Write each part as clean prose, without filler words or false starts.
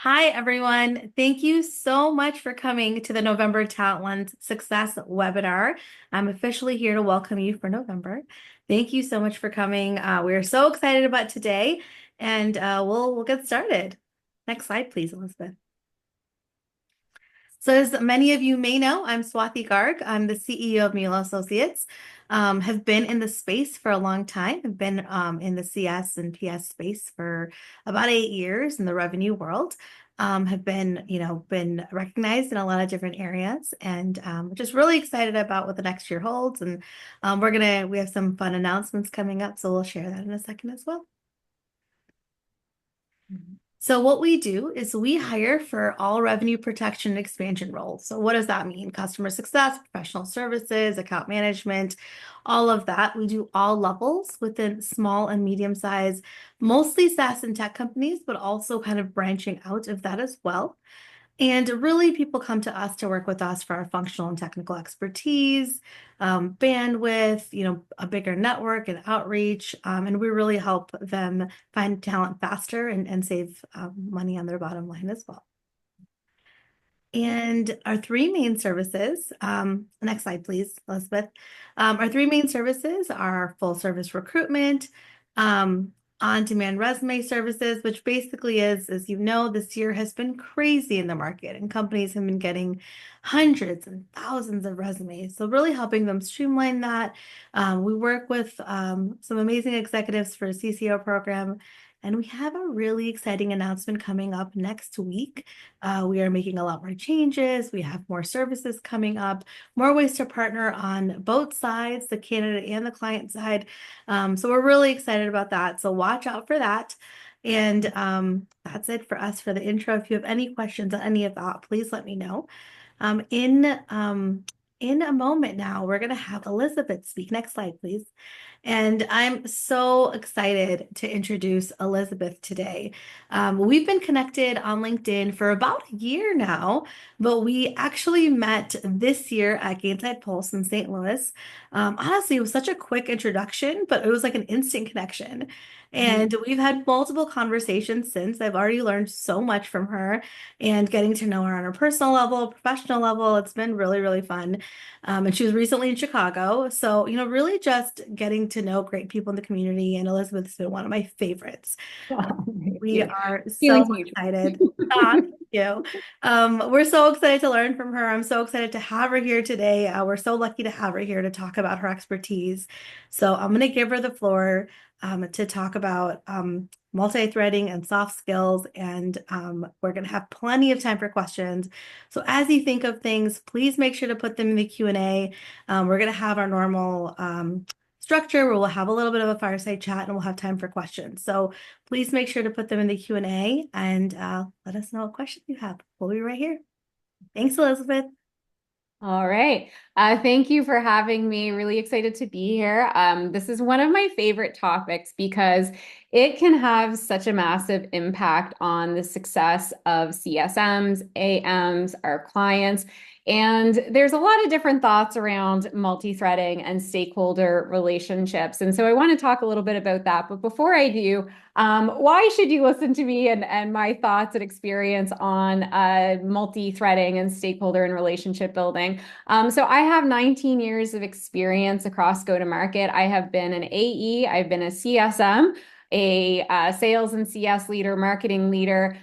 Hi, everyone. Thank you so much for coming to the November Talent Success webinar. I'm officially here to welcome you for November. Thank you so much for coming. We're so excited about today, and we'll get started. Next slide, please, Elizabeth. So as many of you may know, I'm Swathi Garg. I'm the CEO of Mule Associates. Have been in the space for a long time. Have been in the CS and PS space for about 8 years in the revenue world. Have been recognized in a lot of different areas, and just really excited about what the next year holds. And we have some fun announcements coming up, so we'll share that in a second as well. So what we do is we hire for all revenue protection and expansion roles. So what does that mean? Customer success, professional services, account management, all of that. We do all levels within small and medium size, mostly SaaS and tech companies, but also kind of branching out of that as well. And really, people come to us to work with us for our functional and technical expertise, bandwidth, a bigger network and outreach. And we really help them find talent faster and save money on their bottom line as well. And our three main services, next slide, please, Elizabeth. Our three main services are full service recruitment, on-demand resume services, which basically is, as you know, this year has been crazy in the market and companies have been getting hundreds and thousands of resumes. So really helping them streamline that. We work with some amazing executives for a CCO program. And we have a really exciting announcement coming up next week. We are making a lot more changes. We have more services coming up, more ways to partner on both sides, the candidate and the client side. So we're really excited about that. So watch out for that. And that's it for us for the intro. If you have any questions on any of that, please let me know. In a moment now, we're going to have Elizabeth speak. Next slide, please. And I'm so excited to introduce Elizabeth today. We've been connected on LinkedIn for about a year now, but we actually met this year at Gainside Pulse in St. Louis. Honestly, it was such a quick introduction, but it was like an instant connection. And we've had multiple conversations since. I've already learned so much from her and getting to know her on a personal level, professional level. It's been really, really fun. And she was recently in Chicago. So, really just getting to know great people in the community. And Elizabeth's been one of my favorites. We are so Feelings mutual. excited. Thank you. We're so excited to learn from her. I'm so excited to have her here today. We're so lucky to have her here to talk about her expertise. So I'm going to give her the floor to talk about multi-threading and soft skills, and we're going to have plenty of time for questions. So as you think of things, please make sure to put them in the Q&A. We're going to have our normal structure where we'll have a little bit of a fireside chat and we'll have time for questions. So please make sure to put them in the Q&A and let us know what questions you have. We'll be right here. Thanks, Elizabeth. All right. Thank you for having me. Really excited to be here. This is one of my favorite topics because it can have such a massive impact on the success of CSMs, AMs, our clients. And there's a lot of different thoughts around multi-threading and stakeholder relationships. And so I want to talk a little bit about that. But before I do, why should you listen to me and my thoughts and experience on multi-threading and stakeholder and relationship building? So I have 19 years of experience across go-to-market. I have been an AE, I've been a CSM, a sales and CS leader, marketing leader,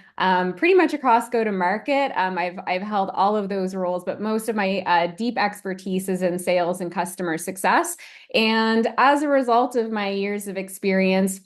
pretty much across go-to-market. I've held all of those roles, but most of my deep expertise is in sales and customer success. And as a result of my years of experience,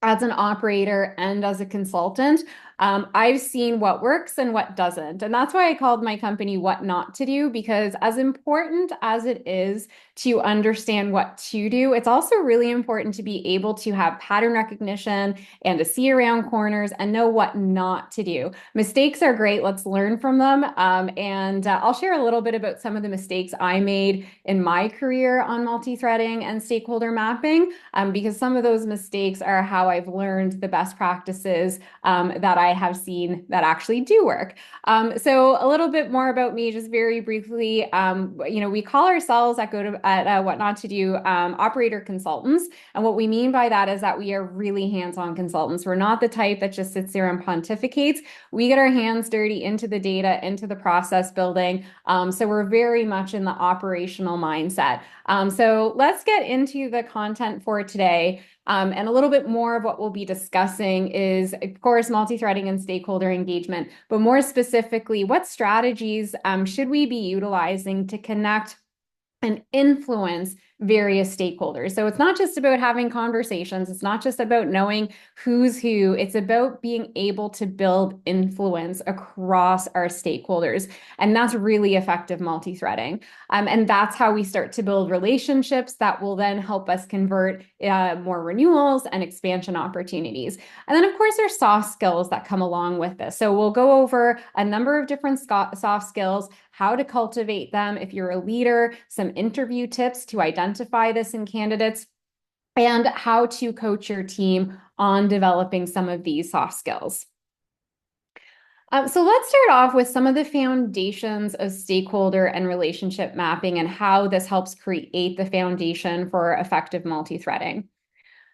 as an operator and as a consultant, I've seen what works and what doesn't. And that's why I called my company What Not to Do, because as important as it is to understand what to do, it's also really important to be able to have pattern recognition and to see around corners and know what not to do. Mistakes are great. Let's learn from them. And I'll share a little bit about some of the mistakes I made in my career on multi-threading and stakeholder mapping, because some of those mistakes are how I've learned the best practices that I have seen that actually do work. So a little bit more about me, just very briefly. We call ourselves at What Not to Do operator consultants, and what we mean by that is that we are really hands-on consultants. We're not the type that just sits there and pontificates. We get our hands dirty into the data, into the process building. So we're very much in the operational mindset. So let's get into the content for today. And a little bit more of what we'll be discussing is, of course, multi-threading and stakeholder engagement, but more specifically, what strategies should we be utilizing to connect and influence various stakeholders. So it's not just about having conversations. It's not just about knowing who's who. It's about being able to build influence across our stakeholders. And that's really effective multi-threading. And that's how we start to build relationships that will then help us convert more renewals and expansion opportunities. And then, of course, there's soft skills that come along with this. So we'll go over a number of different soft skills, how to cultivate them if you're a leader, some interview tips to identify this in candidates, and how to coach your team on developing some of these soft skills. So let's start off with some of the foundations of stakeholder and relationship mapping and how this helps create the foundation for effective multi-threading.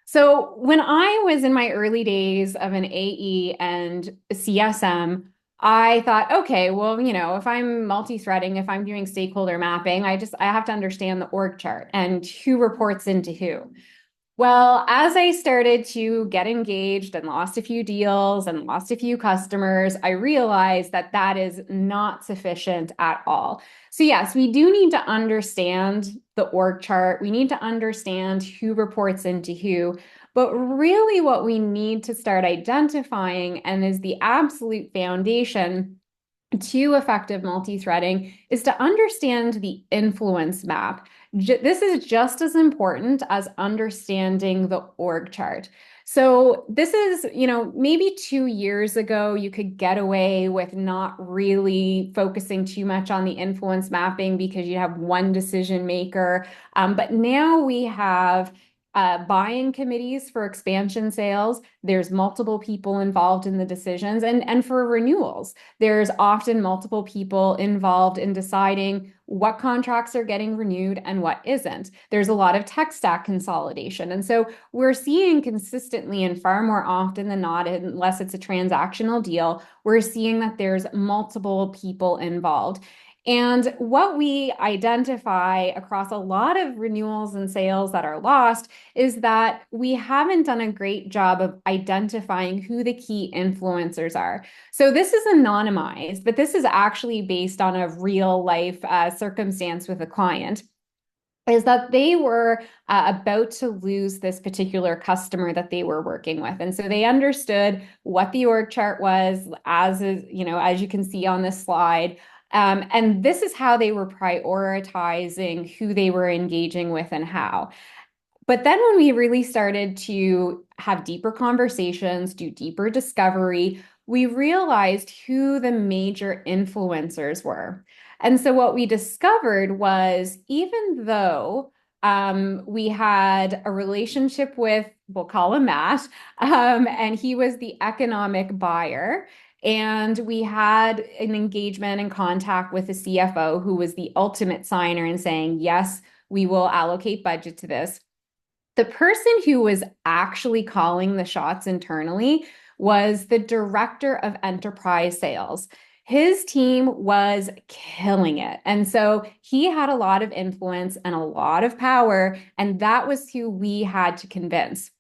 So when I was in my early days of an AE and CSM, I thought, okay, well, if I'm multi-threading, if I'm doing stakeholder mapping, I have to understand the org chart and who reports into who. Well, as I started to get engaged and lost a few deals and lost a few customers, I realized that that is not sufficient at all. So yes, we do need to understand the org chart. We need to understand who reports into who. But really what we need to start identifying, and is the absolute foundation to effective multi-threading, is to understand the influence map. This is just as important as understanding the org chart. So this is, maybe 2 years ago, you could get away with not really focusing too much on the influence mapping because you have one decision maker. But now we have buying committees for expansion sales. There's multiple people involved in the decisions, and for renewals, there's often multiple people involved in deciding what contracts are getting renewed and what isn't. There's a lot of tech stack consolidation. And so we're seeing consistently, and far more often than not, unless it's a transactional deal, we're seeing that there's multiple people involved. And what we identify across a lot of renewals and sales that are lost is that we haven't done a great job of identifying who the key influencers are. So this is anonymized, but this is actually based on a real life circumstance with a client. Is that they were about to lose this particular customer that they were working with. And so they understood what the org chart was, as you can see on this slide. And this is how they were prioritizing who they were engaging with and how. But then when we really started to have deeper conversations, do deeper discovery, we realized who the major influencers were. And so what we discovered was, even though we had a relationship with, we'll call him Matt, and he was the economic buyer, and we had an engagement and contact with the CFO, who was the ultimate signer and saying, yes, we will allocate budget to this. The person who was actually calling the shots internally was the director of enterprise sales. His team was killing it. And so he had a lot of influence and a lot of power, and that was who we had to convince.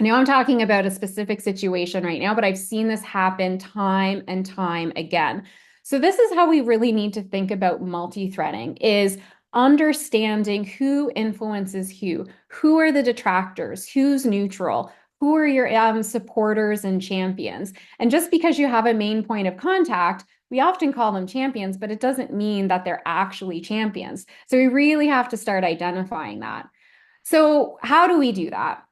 Now I'm talking about a specific situation right now, but I've seen this happen time and time again. So this is how we really need to think about multi-threading, is understanding who influences who are the detractors, who's neutral, who are your supporters and champions. And just because you have a main point of contact, we often call them champions, but it doesn't mean that they're actually champions. So we really have to start identifying that. So how do we do that?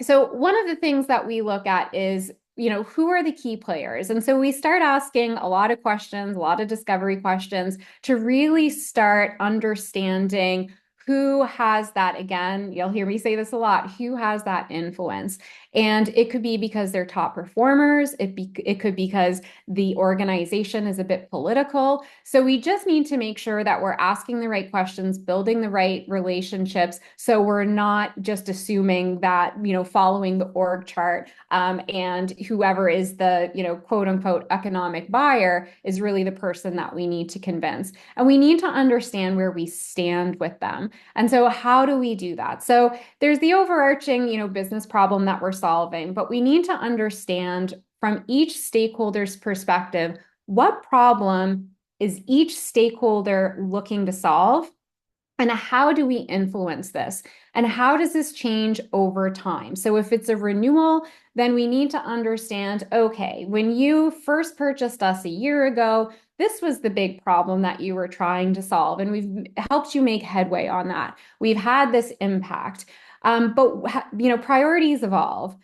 So one of the things that we look at is, who are the key players? And so we start asking a lot of questions, a lot of discovery questions, to really start understanding who has that, again, you'll hear me say this a lot, who has that influence. And it could be because they're top performers. It could be because the organization is a bit political. So we just need to make sure that we're asking the right questions, building the right relationships. So we're not just assuming that, following the org chart, and whoever is the, quote unquote, economic buyer is really the person that we need to convince. And we need to understand where we stand with them. And so how do we do that? So there's the overarching, business problem that we're solving, but we need to understand from each stakeholder's perspective, what problem is each stakeholder looking to solve? And how do we influence this? And how does this change over time? So if it's a renewal, then we need to understand, okay, when you first purchased us a year ago, this was the big problem that you were trying to solve, and we've helped you make headway on that. We've had this impact. But priorities evolve,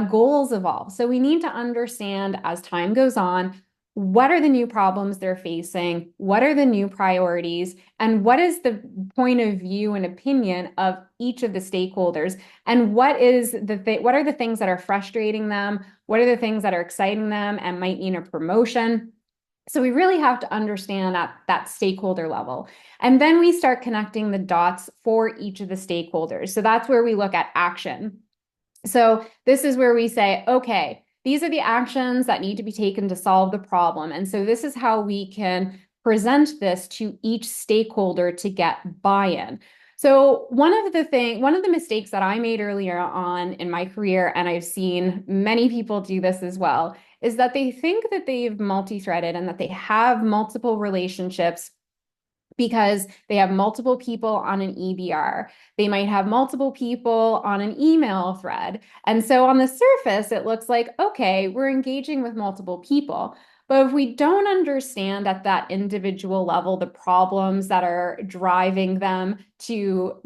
goals evolve. So we need to understand as time goes on, what are the new problems they're facing? What are the new priorities? And what is the point of view and opinion of each of the stakeholders? And what are the things that are frustrating them? What are the things that are exciting them and might mean a promotion? So we really have to understand at that stakeholder level. And then we start connecting the dots for each of the stakeholders. So that's where we look at action. So this is where we say, okay, these are the actions that need to be taken to solve the problem. And so this is how we can present this to each stakeholder to get buy-in. So one of the mistakes that I made earlier on in my career, and I've seen many people do this as well, is that they think that they've multi-threaded and that they have multiple relationships because they have multiple people on an EBR. They might have multiple people on an email thread. And so on the surface, it looks like, okay, we're engaging with multiple people. But if we don't understand at that individual level the problems that are driving them to,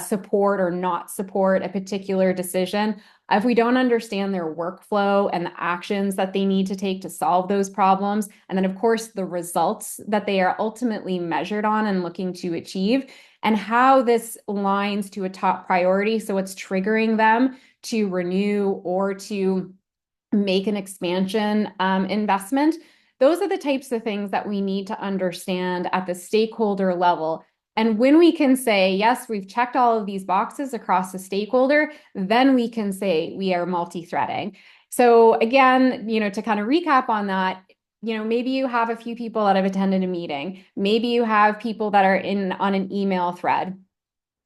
support or not support a particular decision, if we don't understand their workflow and the actions that they need to take to solve those problems, and then, of course, the results that they are ultimately measured on and looking to achieve, and how this aligns to a top priority, so it's triggering them to renew or to make an expansion investment. Those are the types of things that we need to understand at the stakeholder level. And when we can say, yes, we've checked all of these boxes across the stakeholder, then we can say we are multi-threading. So again, to kind of recap on that, maybe you have a few people that have attended a meeting. Maybe you have people that are on an email thread.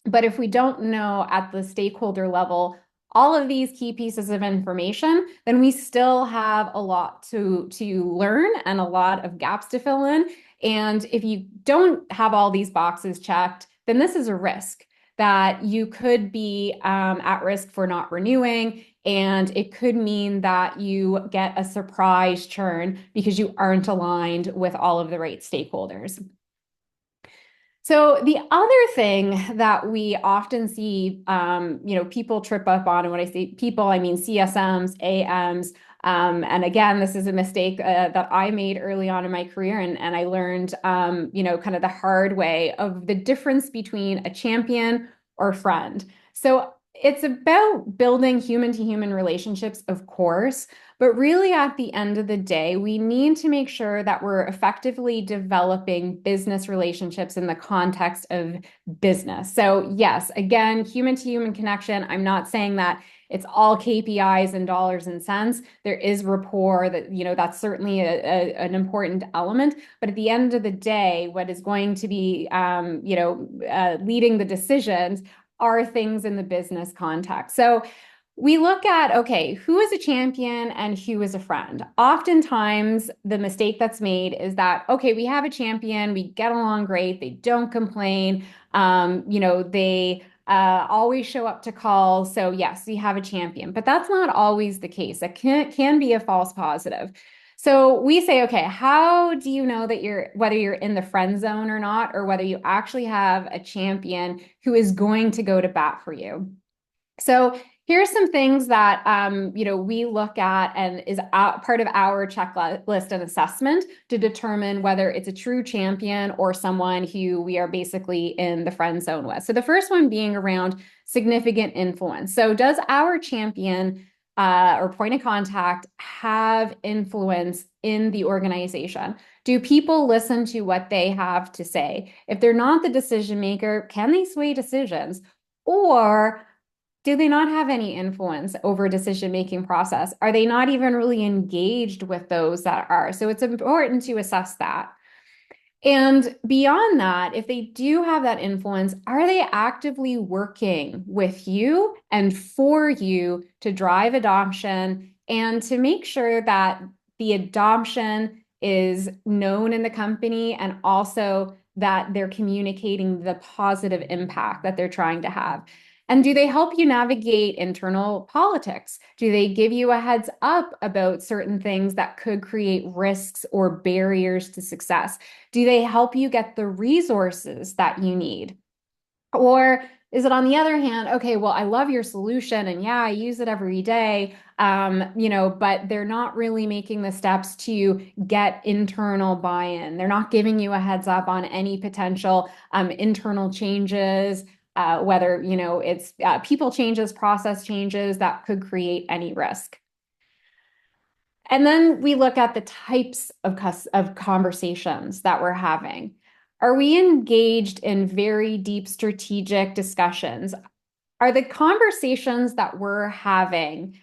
But if we don't know at the stakeholder level all of these key pieces of information, then we still have a lot to learn and a lot of gaps to fill in. And if you don't have all these boxes checked, then this is a risk that you could be at risk for not renewing. And it could mean that you get a surprise churn because you aren't aligned with all of the right stakeholders. So the other thing that we often see, people trip up on, and when I say people, I mean CSMs, AMs. And again, this is a mistake that I made early on in my career, and I learned, kind of the hard way of the difference between a champion or friend. So it's about building human-to-human relationships, of course, but really at the end of the day, we need to make sure that we're effectively developing business relationships in the context of business. So yes, again, human-to-human connection. I'm not saying that it's all KPIs and dollars and cents. There is rapport that, that's certainly an important element. But at the end of the day, what is going to be, leading the decisions are things in the business context. So we look at, okay, who is a champion and who is a friend? Oftentimes, the mistake that's made is that, okay, we have a champion, we get along great, they don't complain, they always show up to calls. So yes, we have a champion, but that's not always the case. It can be a false positive. So we say, okay, how do you know that whether you're in the friend zone or not, or whether you actually have a champion who is going to go to bat for you? So Here are some things that we look at and is part of our checklist and assessment to determine whether it's a true champion or someone who we are basically in the friend zone with. So the first one being around significant influence. So does our champion or point of contact have influence in the organization? Do people listen to what they have to say? If they're not the decision maker, can they sway decisions? Or do they not have any influence over decision-making process? Are they not even really engaged with those that are? So it's important to assess that. And beyond that, if they do have that influence, are they actively working with you and for you to drive adoption and to make sure that the adoption is known in the company and also that they're communicating the positive impact that they're trying to have? And do they help you navigate internal politics? Do they give you a heads up about certain things that could create risks or barriers to success? Do they help you get the resources that you need? Or is it on the other hand, okay, well, I love your solution and yeah, I use it every day, but they're not really making the steps to get internal buy-in. They're not giving you a heads up on any potential internal changes, whether, it's people changes, process changes that could create any risk. And then we look at the types of conversations that we're having. Are we engaged in very deep strategic discussions? Are the conversations that we're having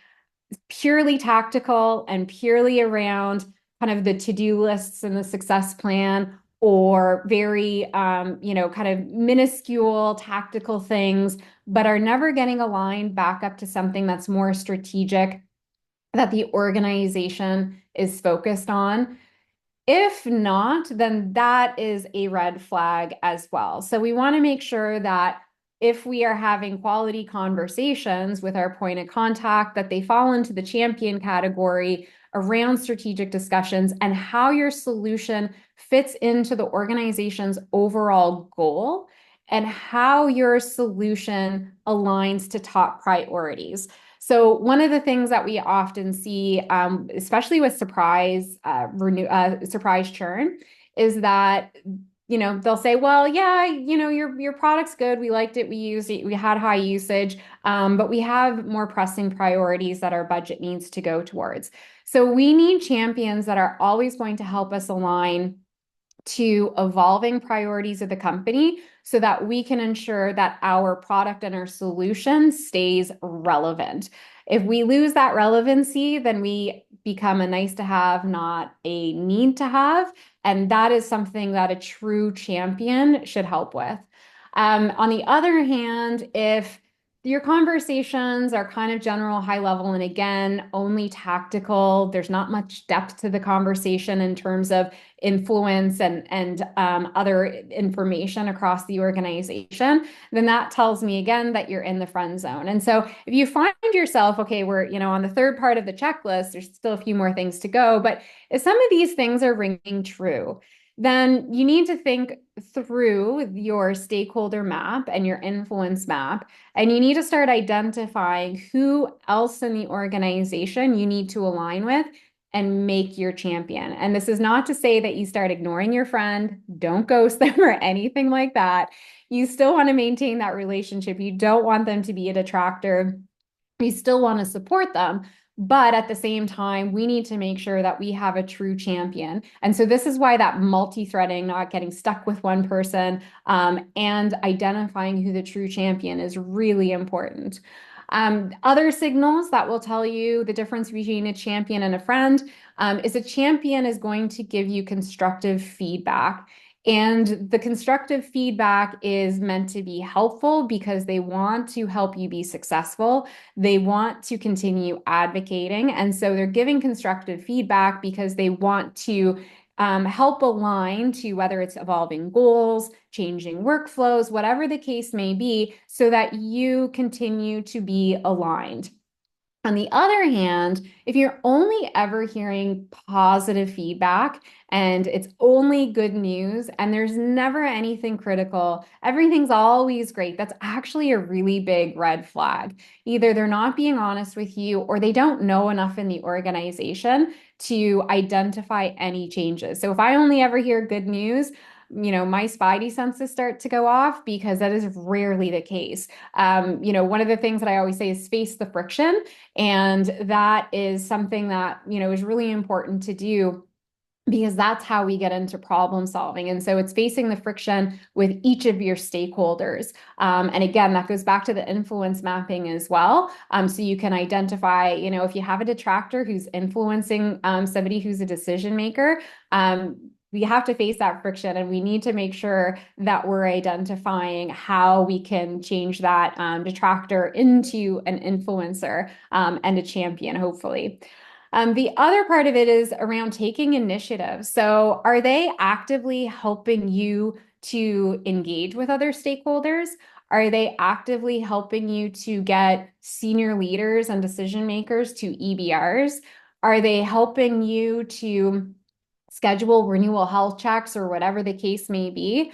purely tactical and purely around kind of the to-do lists and the success plan, or very, kind of minuscule tactical things, but are never getting aligned back up to something that's more strategic that the organization is focused on? If not, then that is a red flag as well. So we want to make sure that if we are having quality conversations with our point of contact, that they fall into the champion category around strategic discussions and how your solution fits into the organization's overall goal and how your solution aligns to top priorities. So one of the things that we often see, especially with surprise churn, is that they'll say, "Well, yeah, your product's good. We liked it. We used it. We had high usage, but we have more pressing priorities that our budget needs to go towards." So we need champions that are always going to help us align to evolving priorities of the company so that we can ensure that our product and our solution stays relevant. If we lose that relevancy, then we become a nice to have, not a need to have. And that is something that a true champion should help with. On the other hand, if your conversations are kind of general, high level, and again, only tactical, there's not much depth to the conversation in terms of influence and other information across the organization, then that tells me again that you're in the friend zone. And so if you find yourself, okay, we're on the third part of the checklist, there's still a few more things to go, but if some of these things are ringing true, then you need to think through your stakeholder map and your influence map, and you need to start identifying who else in the organization you need to align with and make your champion. And this is not to say that you start ignoring your friend, don't ghost them or anything like that. You still want to maintain that relationship. You don't want them to be a detractor. You still want to support them. But at the same time, we need to make sure that we have a true champion. And so this is why that multi-threading, not getting stuck with one person, and identifying who the true champion is really important. Other signals that will tell you the difference between a champion and a friend is a champion is going to give you constructive feedback. And the constructive feedback is meant to be helpful because they want to help you be successful. They want to continue advocating. And so they're giving constructive feedback because they want to help align to whether it's evolving goals, changing workflows, whatever the case may be, so that you continue to be aligned. On the other hand, if you're only ever hearing positive feedback and it's only good news and there's never anything critical, everything's always great, that's actually a really big red flag. Either they're not being honest with you or they don't know enough in the organization to identify any changes. So if I only ever hear good news, my spidey senses start to go off because that is rarely the case. One of the things that I always say is face the friction. And that is something that, is really important to do because that's how we get into problem solving. And so it's facing the friction with each of your stakeholders. And again, that goes back to the influence mapping as well. So you can identify, if you have a detractor who's influencing somebody who's a decision maker, we have to face that friction and we need to make sure that we're identifying how we can change that detractor into an influencer and a champion, hopefully. The other part of it is around taking initiative. So, are they actively helping you to engage with other stakeholders? Are they actively helping you to get senior leaders and decision makers to EBRs? Are they helping you to schedule renewal health checks or whatever the case may be?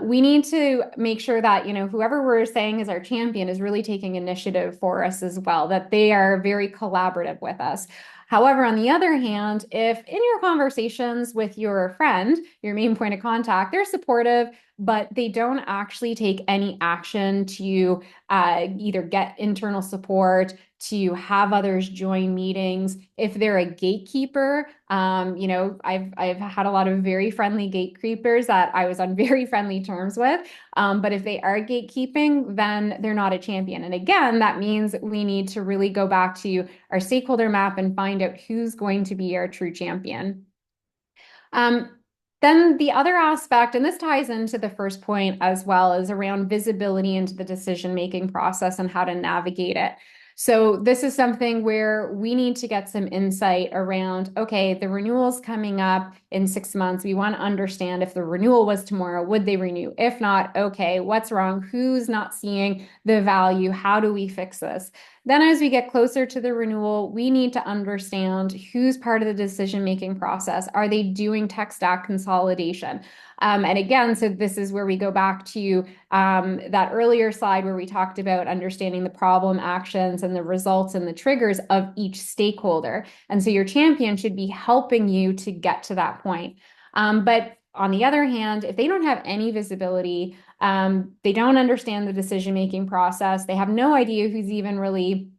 We need to make sure that, whoever we're saying is our champion is really taking initiative for us as well, that they are very collaborative with us. However, on the other hand, if in your conversations with your friend, your main point of contact, they're supportive, but they don't actually take any action to either get internal support, to have others join meetings. If they're a gatekeeper, I've had a lot of very friendly gatekeepers that I was on very friendly terms with. But if they are gatekeeping, then they're not a champion. And again, that means we need to really go back to our stakeholder map and find out who's going to be our true champion. Um, then the other aspect, and this ties into the first point as well, is around visibility into the decision-making process and how to navigate it. So this is something where we need to get some insight around, okay, the renewal's coming up in 6 months. We want to understand if the renewal was tomorrow, would they renew? If not, okay, what's wrong? Who's not seeing the value? How do we fix this? Then as we get closer to the renewal, we need to understand who's part of the decision-making process. Are they doing tech stack consolidation? And again, so this is where we go back to that earlier slide where we talked about understanding the problem actions and the results and the triggers of each stakeholder. And so your champion should be helping you to get to that point. But on the other hand, if they don't have any visibility, they don't understand the decision-making process, they have no idea who's even really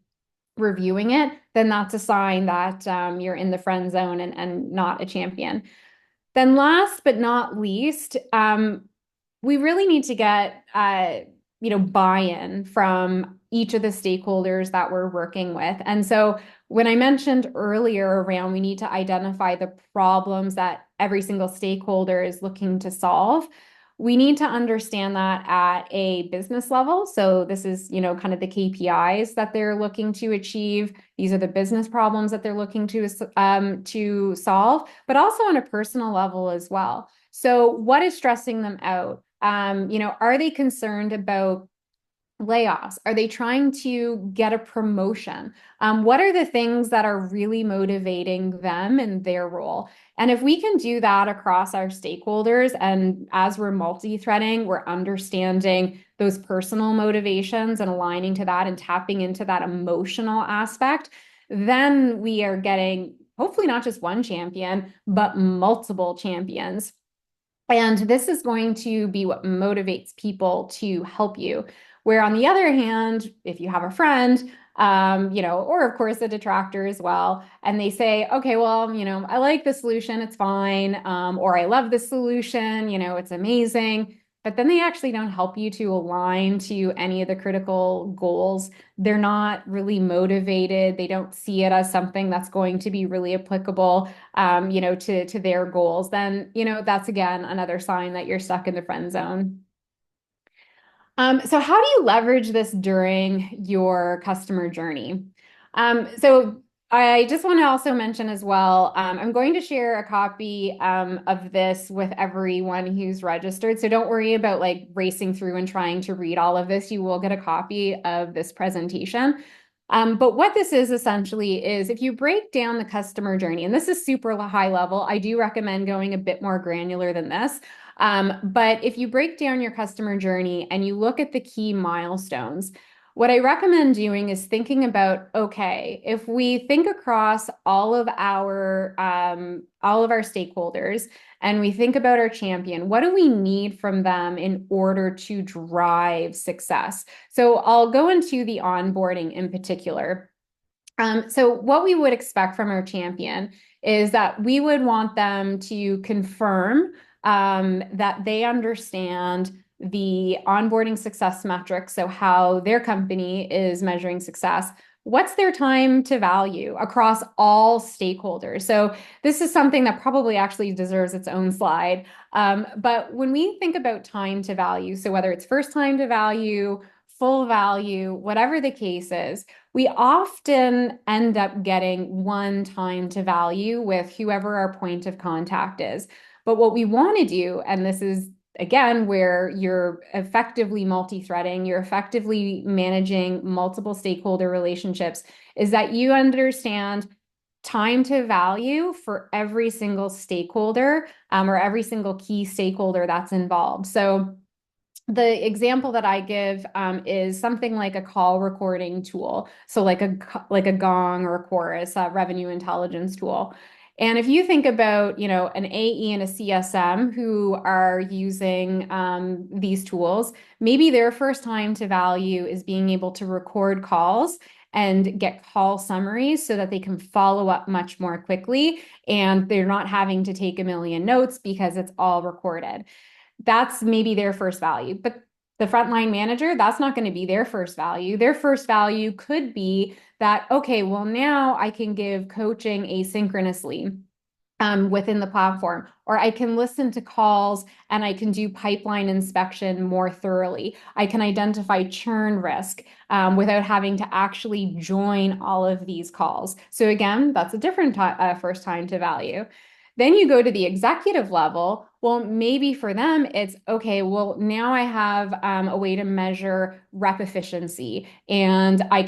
reviewing it, then that's a sign that you're in the friend zone and not a champion. Then last but not least, we really need to get buy-in from each of the stakeholders that we're working with. And so when I mentioned earlier around we need to identify the problems that every single stakeholder is looking to solve, we need to understand that at a business level. So this is, kind of the KPIs that they're looking to achieve. These are the business problems that they're looking to solve, but also on a personal level as well. So what is stressing them out? Are they concerned about layoffs? Are they trying to get a promotion? What are the things that are really motivating them in their role? And if we can do that across our stakeholders, and as we're multi-threading, we're understanding those personal motivations and aligning to that and tapping into that emotional aspect, then we are getting hopefully not just one champion, but multiple champions. And this is going to be what motivates people to help you. Where on the other hand, if you have a friend, or of course a detractor as well, and they say, okay, well, I like the solution, it's fine, or I love the solution, it's amazing, but then they actually don't help you to align to any of the critical goals. They're not really motivated. They don't see it as something that's going to be really applicable, to their goals. Then, that's again another sign that you're stuck in the friend zone. So how do you leverage this during your customer journey? So I just want to also mention as well, I'm going to share a copy of this with everyone who's registered. So don't worry about like racing through and trying to read all of this. You will get a copy of this presentation. But what this is essentially is if you break down the customer journey, and this is super high level, I do recommend going a bit more granular than this. But if you break down your customer journey and you look at the key milestones, what I recommend doing is thinking about, okay, if we think across all of our stakeholders and we think about our champion, what do we need from them in order to drive success? So I'll go into the onboarding in particular. So what we would expect from our champion is that we would want them to confirm that they understand the onboarding success metrics, so how their company is measuring success. What's their time to value across all stakeholders? So this is something that probably actually deserves its own slide. But when we think about time to value, so whether it's first time to value, full value, whatever the case is, we often end up getting one time to value with whoever our point of contact is. But what we want to do, and this is again where you're effectively multi-threading, you're effectively managing multiple stakeholder relationships, is that you understand time to value for every single stakeholder or every single key stakeholder that's involved. So the example that I give is something like a call recording tool. So like a Gong or a Chorus, a revenue intelligence tool. And if you think about, an AE and a CSM who are using these tools, maybe their first time to value is being able to record calls and get call summaries so that they can follow up much more quickly and they're not having to take a million notes because it's all recorded. That's maybe their first value. But the frontline manager, that's not going to be their first value. Their first value could be that, okay, well, now I can give coaching asynchronously within the platform, or I can listen to calls and I can do pipeline inspection more thoroughly. I can identify churn risk without having to actually join all of these calls. So again, that's a different first time to value. Then you go to the executive level. Well, maybe for them, it's okay. Well, now I have a way to measure rep efficiency, and we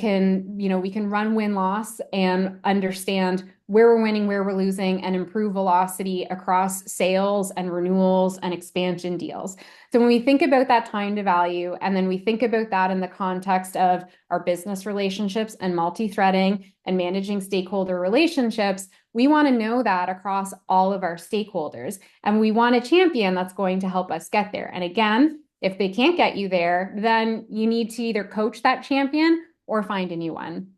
can run win loss and understand where we're winning, where we're losing, and improve velocity across sales and renewals and expansion deals. So when we think about that time to value, and then we think about that in the context of our business relationships and multi-threading and managing stakeholder relationships, we want to know that across all of our stakeholders. And we want a champion that's going to help us get there. And again, if they can't get you there, then you need to either coach that champion or find a new one.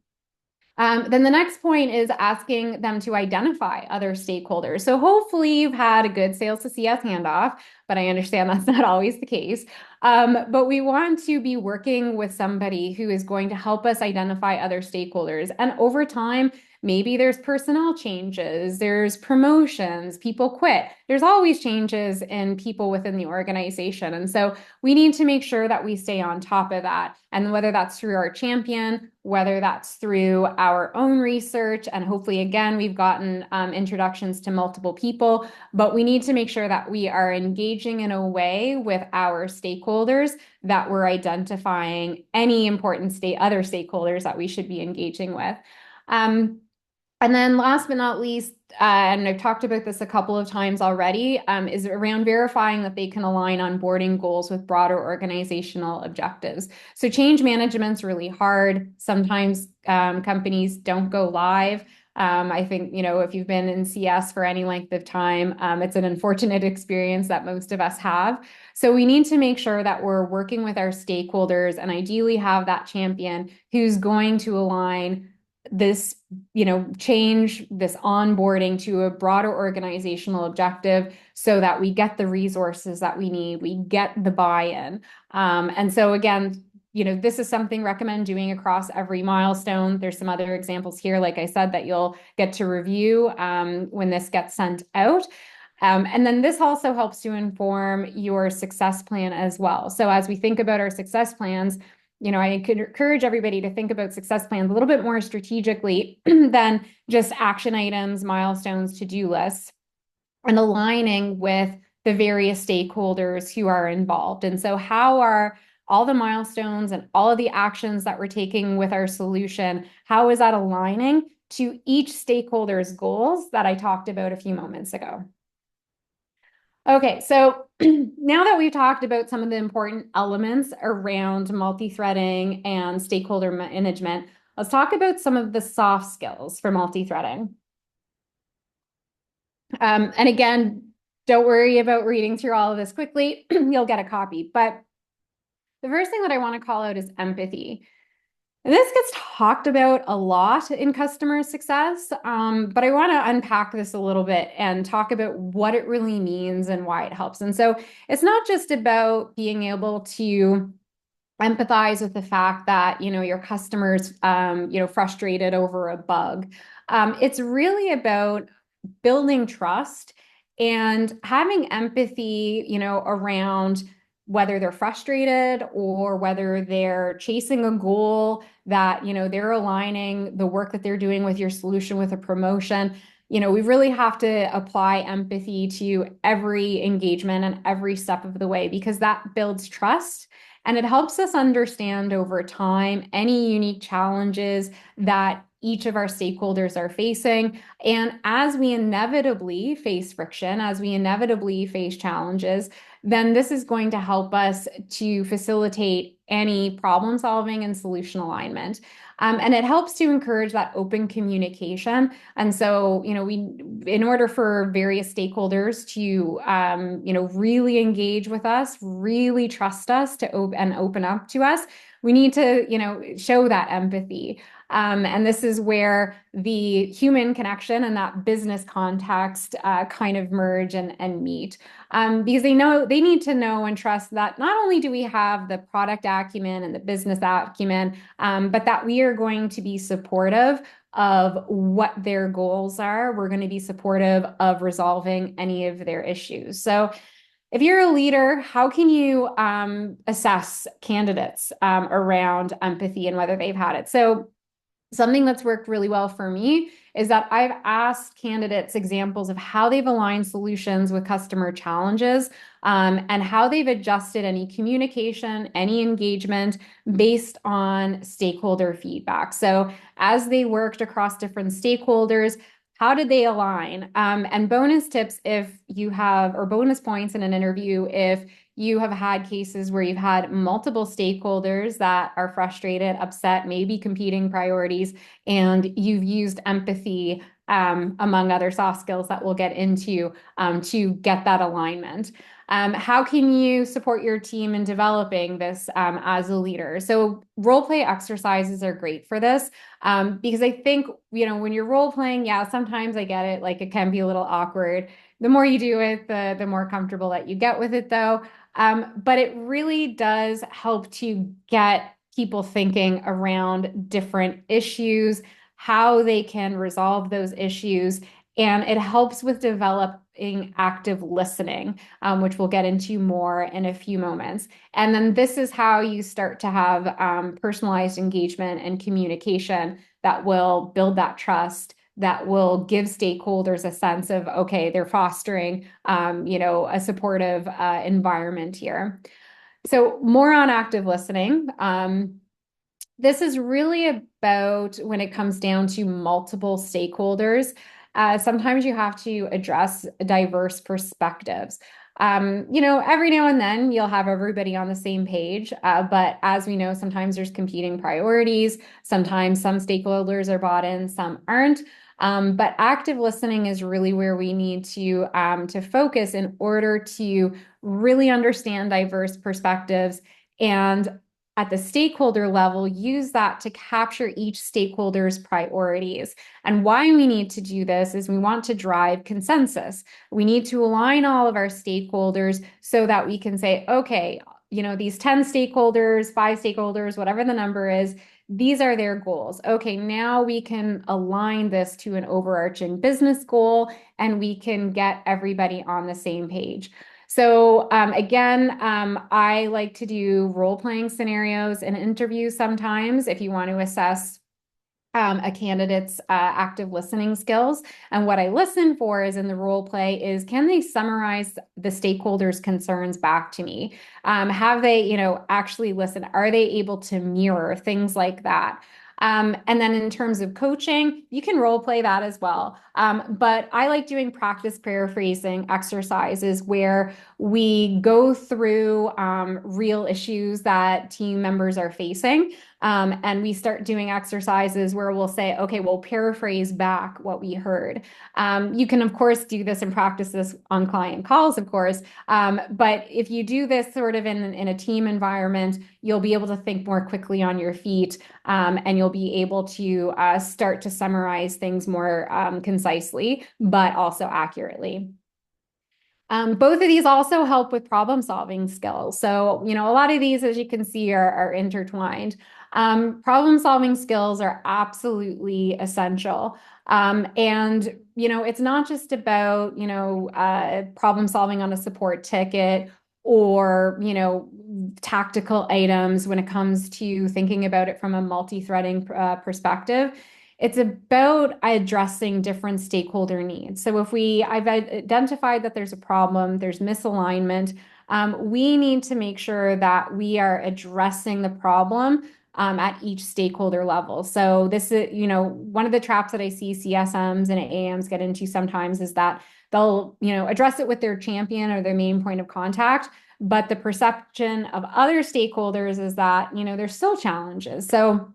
Then the next point is asking them to identify other stakeholders. So hopefully you've had a good sales to CS handoff, but I understand that's not always the case. But we want to be working with somebody who is going to help us identify other stakeholders. And over time, maybe there's personnel changes, there's promotions, people quit. There's always changes in people within the organization. And so we need to make sure that we stay on top of that. And whether that's through our champion, whether that's through our own research, and hopefully, again, we've gotten introductions to multiple people, but we need to make sure that we are engaging in a way with our stakeholders that we're identifying any important other stakeholders that we should be engaging with. And then last but not least, and I've talked about this a couple of times already, is around verifying that they can align onboarding goals with broader organizational objectives. So change management's really hard. Sometimes companies don't go live. I think, if you've been in CS for any length of time, it's an unfortunate experience that most of us have. So we need to make sure that we're working with our stakeholders and ideally have that champion who's going to align this, change, this onboarding to a broader organizational objective so that we get the resources that we need, we get the buy-in. And so again, this is something I recommend doing across every milestone. There's some other examples here, like I said, that you'll get to review when this gets sent out. And then this also helps to inform your success plan as well. So as we think about our success plans, I could encourage everybody to think about success plans a little bit more strategically than just action items, milestones, to-do lists, and aligning with the various stakeholders who are involved. And so how are all the milestones and all of the actions that we're taking with our solution, how is that aligning to each stakeholder's goals that I talked about a few moments ago? Okay, so now that we've talked about some of the important elements around multi-threading and stakeholder management, let's talk about some of the soft skills for multi-threading. And again, don't worry about reading through all of this quickly. You'll get a copy. But the first thing that I want to call out is empathy. And this gets talked about a lot in customer success, but I want to unpack this a little bit and talk about what it really means and why it helps. And so it's not just about being able to empathize with the fact that, your customers, frustrated over a bug. It's really about building trust and having empathy, around whether they're frustrated or whether they're chasing a goal that, they're aligning the work that they're doing with your solution with a promotion. We really have to apply empathy to every engagement and every step of the way because that builds trust. And it helps us understand over time any unique challenges that each of our stakeholders are facing. And as we inevitably face friction, as we inevitably face challenges, then this is going to help us to facilitate any problem solving and solution alignment. And it helps to encourage that open communication. And so, in order for various stakeholders to, really engage with us, really trust us and open up to us, we need to, show that empathy. And this is where the human connection and that business context kind of merge and meet. Because they need to know and trust that not only do we have the product acumen and the business acumen, but that we are going to be supportive of what their goals are. We're going to be supportive of resolving any of their issues. So if you're a leader, how can you assess candidates around empathy and whether they've had it? So something that's worked really well for me is that I've asked candidates examples of how they've aligned solutions with customer challenges, and how they've adjusted any communication, any engagement based on stakeholder feedback. So as they worked across different stakeholders, how did they align? And bonus tips if you have, or bonus points in an interview if you have had cases where you've had multiple stakeholders that are frustrated, upset, maybe competing priorities, and you've used empathy, among other soft skills that we'll get into, to get that alignment. How can you support your team in developing this as a leader? So role play exercises are great for this, because I think, when you're role playing, yeah, sometimes I get it, like it can be a little awkward. The more you do it, the more comfortable that you get with it, though. But it really does help to get people thinking around different issues, how they can resolve those issues, and it helps with developing active listening, which we'll get into more in a few moments. And then this is how you start to have personalized engagement and communication that will build that trust, that will give stakeholders a sense of, okay, they're fostering, a supportive environment here. So more on active listening. This is really about when it comes down to multiple stakeholders. Sometimes you have to address diverse perspectives. Every now and then you'll have everybody on the same page, but as we know, sometimes there's competing priorities. Sometimes some stakeholders are bought in, some aren't. But active listening is really where we need to focus in order to really understand diverse perspectives, and at the stakeholder level, use that to capture each stakeholder's priorities. And why we need to do this is we want to drive consensus. We need to align all of our stakeholders so that we can say, okay, these 10 stakeholders, 5 stakeholders, whatever the number is, these are their goals. Okay, now we can align this to an overarching business goal and we can get everybody on the same page. So again, I like to do role-playing scenarios and interviews sometimes if you want to assess a candidate's active listening skills. And what I listen for is in the role play is, can they summarize the stakeholders' concerns back to me? Have they, actually listened? Are they able to mirror things like that? And then in terms of coaching, you can role play that as well. But I like doing practice paraphrasing exercises where we go through real issues that team members are facing. And we start doing exercises where we'll say, okay, we'll paraphrase back what we heard. You can, of course, do this and practice this on client calls, of course. But if you do this sort of in a team environment, you'll be able to think more quickly on your feet, and you'll be able to start to summarize things more concisely, but also accurately. Both of these also help with problem solving skills. So, a lot of these, as you can see, are intertwined. Problem solving skills are absolutely essential. It's not just about, problem solving on a support ticket or, tactical items when it comes to thinking about it from a multi-threading perspective. It's about addressing different stakeholder needs. So if I've identified that there's a problem, there's misalignment, we need to make sure that we are addressing the problem at each stakeholder level. So this is, one of the traps that I see CSMs and AMs get into sometimes is that they'll, address it with their champion or their main point of contact. But the perception of other stakeholders is that, there's still challenges. So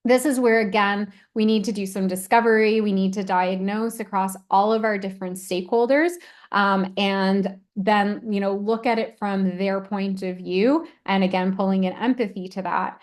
this is where, again, we need to do some discovery. We need to diagnose across all of our different stakeholders, and then, look at it from their point of view. And again, pulling in empathy to that.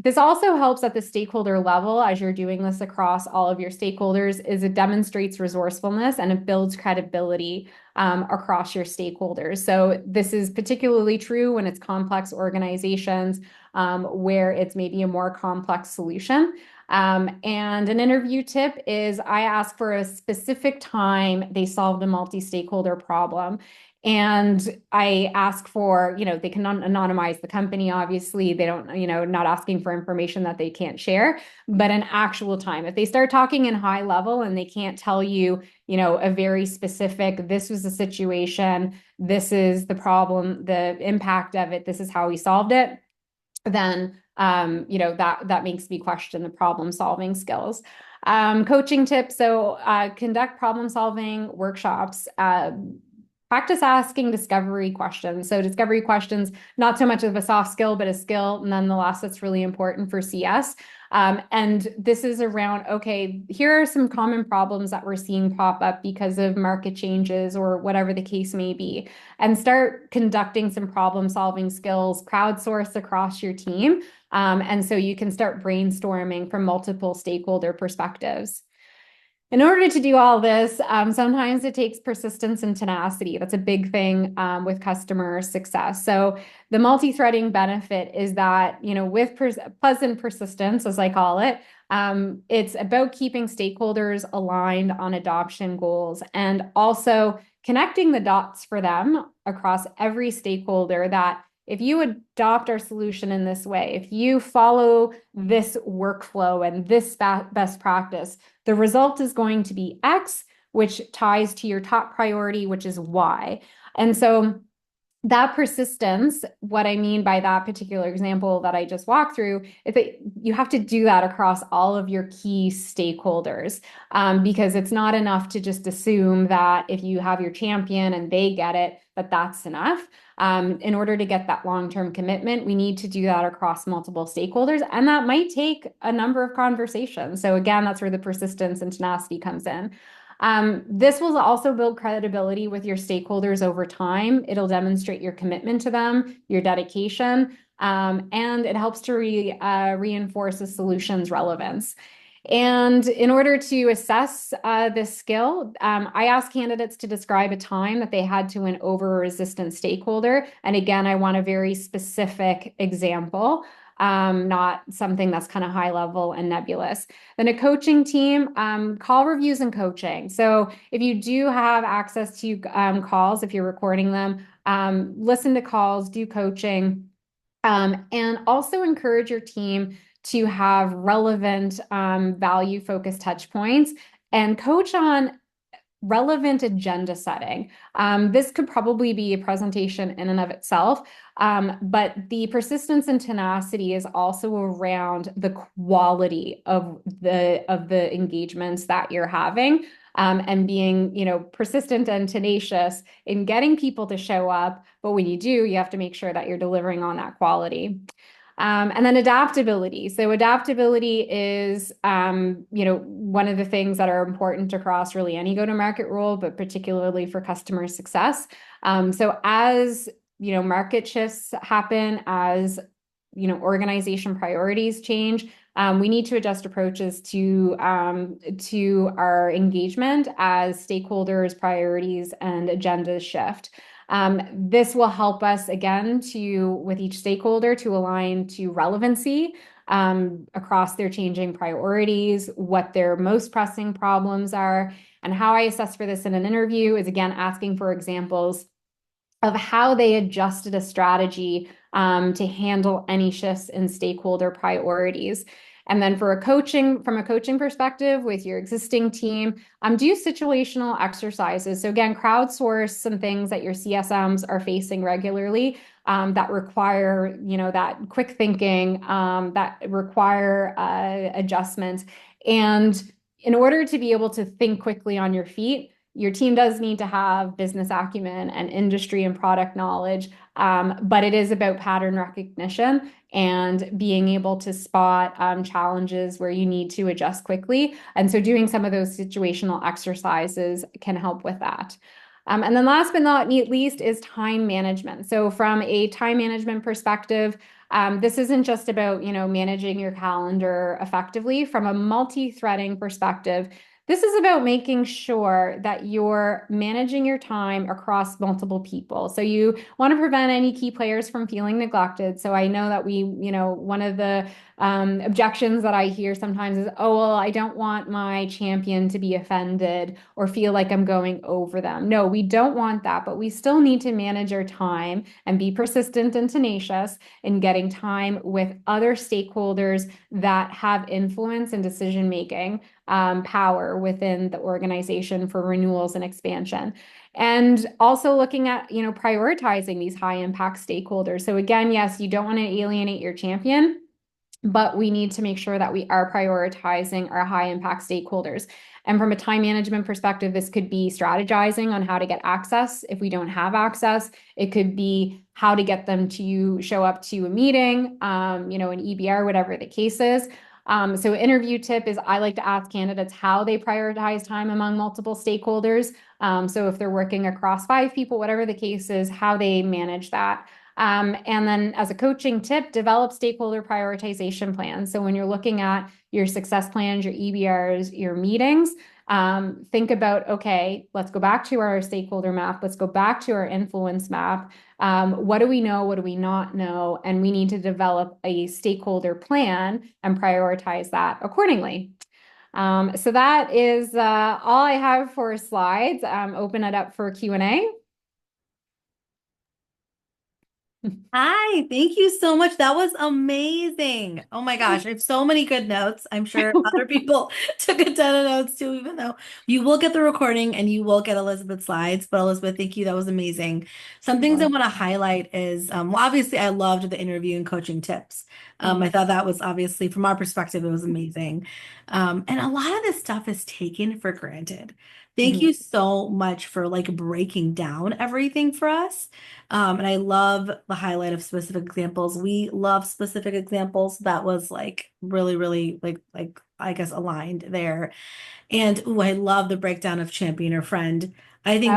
This also helps at the stakeholder level as you're doing this across all of your stakeholders, is it demonstrates resourcefulness and it builds credibility across your stakeholders. So this is particularly true when it's complex organizations, where it's maybe a more complex solution. And an interview tip is I ask for a specific time they solved a multi-stakeholder problem. And I ask for, they can anonymize the company, obviously. They don't, not asking for information that they can't share, but an actual time. If they start talking in high level and they can't tell you, a very specific, this was the situation, this is the problem, the impact of it, this is how we solved it, then that makes me question the problem solving skills. Coaching tips. So conduct problem solving workshops. Practice asking discovery questions. So discovery questions, not so much of a soft skill, but a skill nonetheless that's really important for CS. And this is around, okay, here are some common problems that we're seeing pop up because of market changes or whatever the case may be. And start conducting some problem solving skills, crowdsource across your team. And so you can start brainstorming from multiple stakeholder perspectives. In order to do all this, sometimes it takes persistence and tenacity. That's a big thing with customer success. So the multi-threading benefit is that, with pleasant persistence, as I call it, it's about keeping stakeholders aligned on adoption goals and also connecting the dots for them across every stakeholder that if you adopt our solution in this way, if you follow this workflow and this best practice, the result is going to be X, which ties to your top priority, which is Y. And so that persistence, what I mean by that particular example that I just walked through, is that you have to do that across all of your key stakeholders, because it's not enough to just assume that if you have your champion and they get it, that's enough. In order to get that long-term commitment, we need to do that across multiple stakeholders, and that might take a number of conversations. So again, that's where the persistence and tenacity comes in. This will also build credibility with your stakeholders over time. It'll demonstrate your commitment to them, your dedication, and it helps to reinforce the solution's relevance. And in order to assess this skill, I ask candidates to describe a time that they had to win over a resistant stakeholder. And again, I want a very specific example, not something that's kind of high level and nebulous. Then a coaching team, call reviews and coaching. So if you do have access to calls, if you're recording them, listen to calls, do coaching. And also encourage your team to have relevant, value-focused touch points and coach on relevant agenda setting. This could probably be a presentation in and of itself, but the persistence and tenacity is also around the quality of the engagements that you're having. And being, persistent and tenacious in getting people to show up. But when you do, you have to make sure that you're delivering on that quality. And then adaptability. So adaptability is, one of the things that are important across really any go-to-market role, but particularly for customer success. So as, market shifts happen, as, organization priorities change, we need to adjust approaches to our engagement as stakeholders, priorities, and agendas shift. This will help us again with each stakeholder to align to relevancy across their changing priorities, what their most pressing problems are. And how I assess for this in an interview is again asking for examples of how they adjusted a strategy to handle any shifts in stakeholder priorities. And then from a coaching perspective with your existing team, do situational exercises. So again, crowdsource some things that your CSMs are facing regularly that require, that quick thinking, that require adjustments. And in order to be able to think quickly on your feet, your team does need to have business acumen and industry and product knowledge, but it is about pattern recognition and being able to spot challenges where you need to adjust quickly. And so doing some of those situational exercises can help with that. And then last but not least is time management. So from a time management perspective, this isn't just about, managing your calendar effectively. From a multi-threading perspective, this is about making sure that you're managing your time across multiple people. So you want to prevent any key players from feeling neglected. So I know that one of the objections that I hear sometimes is, oh, well, I don't want my champion to be offended or feel like I'm going over them. No, we don't want that, but we still need to manage our time and be persistent and tenacious in getting time with other stakeholders that have influence and decision making power within the organization for renewals and expansion. And also looking at, prioritizing these high impact stakeholders. So again, yes, you don't want to alienate your champion, but we need to make sure that we are prioritizing our high impact stakeholders. And from a time management perspective, this could be strategizing on how to get access if we don't have access. It could be how to get them to show up to a meeting, an EBR, whatever the case is. So interview tip is I like to ask candidates how they prioritize time among multiple stakeholders. So if they're working across 5 people, whatever the case is, how they manage that. And then as a coaching tip, develop stakeholder prioritization plans. So when you're looking at your success plans, your EBRs, your meetings, think about, okay, let's go back to our stakeholder map. Let's go back to our influence map. What do we know? What do we not know? And we need to develop a stakeholder plan and prioritize that accordingly. So that is all I have for slides. Open it up for Q&A. Hi, thank you so much. That was amazing. Oh my gosh, I have so many good notes. I'm sure other people took a ton of notes too, even though you will get the recording and you will get Elizabeth's slides. But Elizabeth, thank you. That was amazing. Some things I want to highlight is, well, obviously I loved the interview and coaching tips. I thought that was obviously from our perspective, it was amazing. And a lot of this stuff is taken for granted. Thank you so much for like breaking down everything for us. And I love the highlight of specific examples. We love specific examples. That was like really, really like I guess aligned there. And ooh, I love the breakdown of champion or friend. I think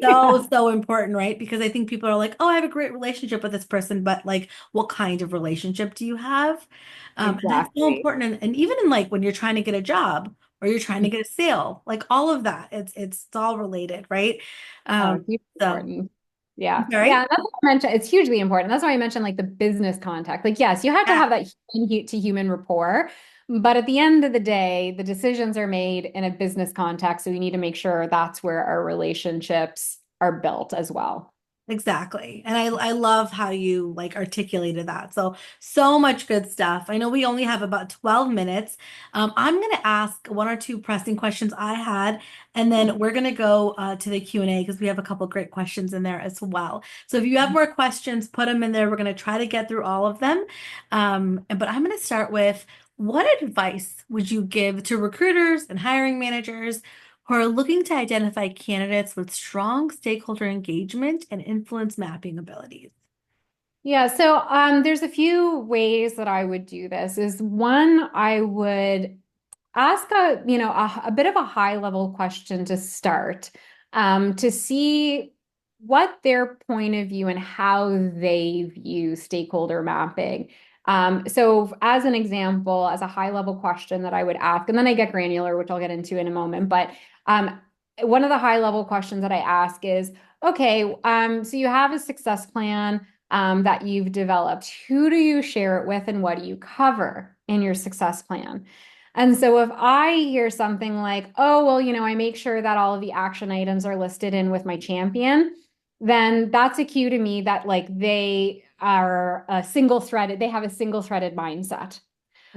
that's so important, right? Because I think people are like, oh, I have a great relationship with this person, but like, what kind of relationship do you have? And that's so Exactly. important. And even in like when you're trying to get a job or you're trying to get a sale, like all of that, it's all related, right? Oh, hugely So important. Yeah. Yeah. sorry. And that's what I mentioned. It's hugely important. That's why I mentioned like the business contact. Like, yes, you have to Yeah. have that human to human rapport. But at the end of the day, the decisions are made in a business context. So we need to make sure that's where our relationships are built as well. Exactly. And I love how you like articulated that. So, so much good stuff. I know we only have about 12 minutes. I'm going to ask one or two pressing questions I had, and then we're going to go to the Q&A because we have a couple great questions in there as well. So if you have more questions, put them in there. We're going to try to get through all of them. But I'm going to start with, what advice would you give to recruiters and hiring managers who are looking to identify candidates with strong stakeholder engagement and influence mapping abilities? Yeah, so there's a few ways that I would do this. Is one, I would ask a bit of a high level question to start, to see what their point of view and how they view stakeholder mapping. So as an example, as a high level question that I would ask, and then I get granular, which I'll get into in a moment, but one of the high level questions that I ask is, okay, so you have a success plan that you've developed. Who do you share it with and what do you cover in your success plan? And so if I hear something like, oh, well, I make sure that all of the action items are listed in with my champion, then that's a cue to me that like they are they have a single threaded mindset.